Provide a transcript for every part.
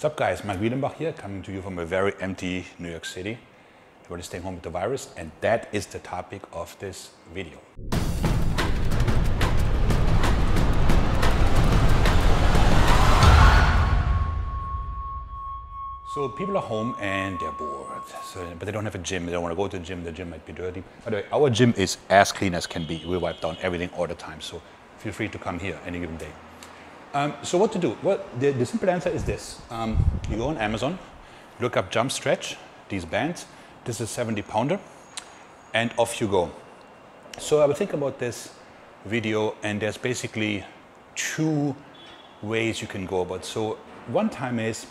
What's up guys, Maik Wiedenbach here, coming to you from a very empty New York City. Everybody's staying home with the virus, and that is the topic of this video. So people are home and they're bored, but they don't have a gym, they don't want to go to the gym might be dirty. By the way, our gym is as clean as can be. We wipe down everything all the time, so feel free to come here any given day. So what to do? Well, the simple answer is this. You go on Amazon, look up jump stretch, these bands. This is a 70-pounder, and off you go. So I would think about this video, and there's basically two ways you can go about it. So one time is,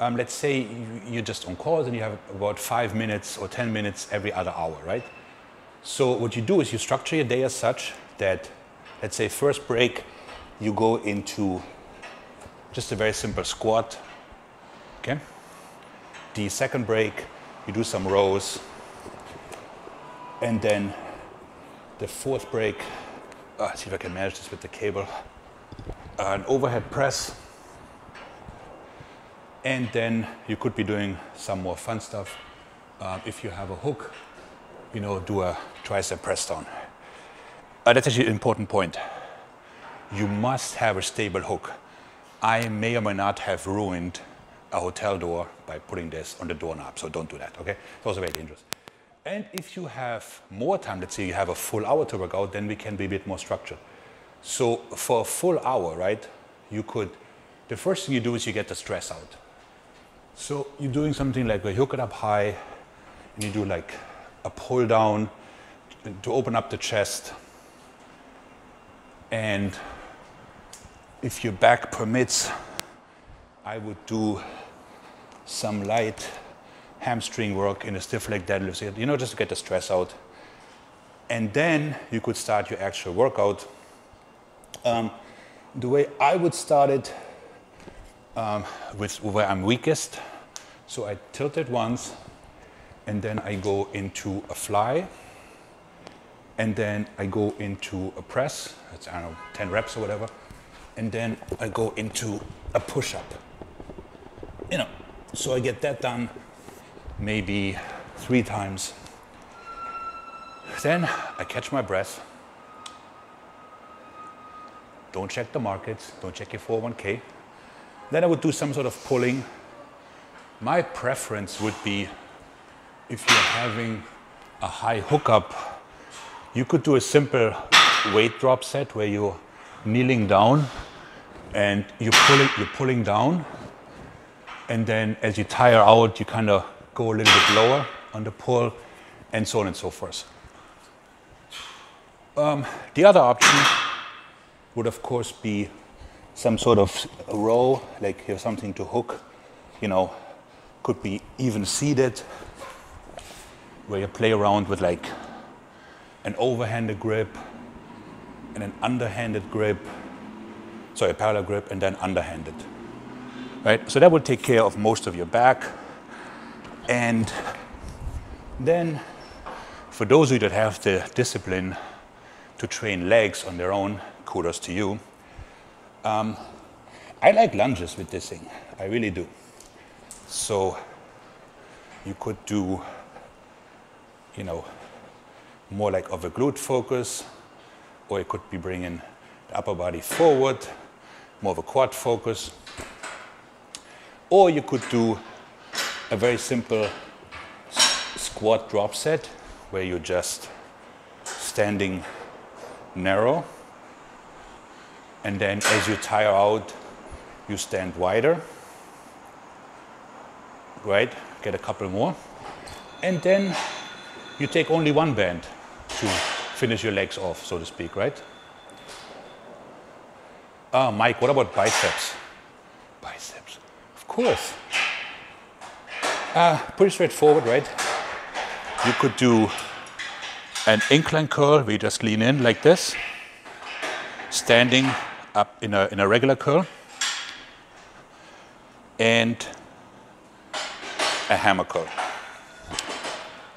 let's say you're just on calls and you have about 5 minutes or 10 minutes every other hour, right? So what you do is you structure your day as such that, let's say first break, you go into just a very simple squat, okay? The second break, you do some rows. And then the fourth break, see if I can manage this with the cable, an overhead press. And then you could be doing some more fun stuff. If you have a hook, you know, do a tricep press down. That's actually an important point. You must have a stable hook. I may or may not have ruined a hotel door by putting this on the doorknob, so don't do that, okay? It's also very dangerous. And if you have more time, let's say you have a full hour to work out, then we can be a bit more structured. So for a full hour, right, the first thing you do is you get the stress out. So you're doing something like where you hook it up high, and you do like a pull down to open up the chest. And if your back permits, I would do some light hamstring work in a stiff leg deadlift, you know, just to get the stress out. And then you could start your actual workout. The way I would start it, with where I'm weakest. So I tilt it once, and then I go into a fly, and then I go into a press. That's, I don't know, 10 reps or whatever. And then I go into a push-up. You know, so I get that done maybe 3 times. Then I catch my breath. Don't check the markets, don't check your 401k. Then I would do some sort of pulling. My preference would be, if you're having a high hookup, you could do a simple weight drop set where you're kneeling down and you're pulling down, and then as you tire out, you kind of go a little bit lower on the pull, and so on and so forth. The other option would of course be some sort of row, like you have something to hook, you know, could be even seated, where you play around with like an overhanded grip and an underhanded grip, sorry, a parallel grip and then underhanded, right? So that would take care of most of your back. And then for those of you that have the discipline to train legs on their own, kudos to you. I like lunges with this thing, I really do. So you could do, you know, more like of a glute focus, or you could be bringing the upper body forward, more of a quad focus. Or you could do a very simple squat drop set, where you're just standing narrow, and then as you tire out, you stand wider, right? Get a couple more. And then you take only one band to finish your legs off, so to speak, right? Mike, what about biceps? Biceps, of course. Pretty straightforward, right? You could do an incline curl where you just lean in like this, standing up in a regular curl, and a hammer curl.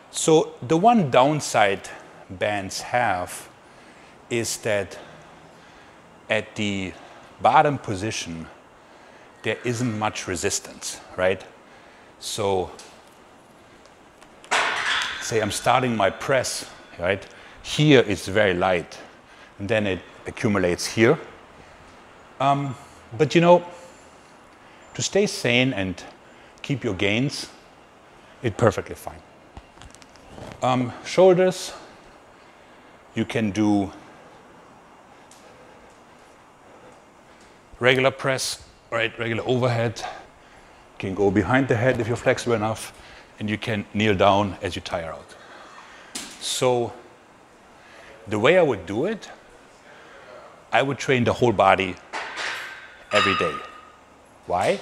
So the one downside bands have is that at the bottom position, there isn't much resistance, right? So say I'm starting my press, right? Here it's very light, and then it accumulates here. But you know, to stay sane and keep your gains, it's perfectly fine. Shoulders, you can do regular press, right? Regular overhead. You can go behind the head if you're flexible enough, and you can kneel down as you tire out. So the way I would do it, I would train the whole body every day. Why?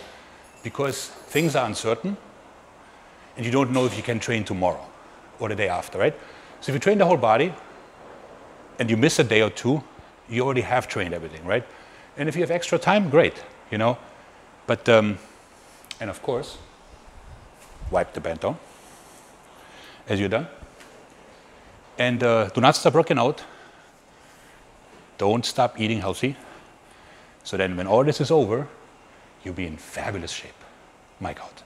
Because things are uncertain, and you don't know if you can train tomorrow or the day after, right? So if you train the whole body, and you miss a day or two, you already have trained everything, right? And if you have extra time, great, you know? But, and of course, wipe the band down as you're done. And do not stop working out. Don't stop eating healthy. So then when all this is over, you'll be in fabulous shape. Maik out.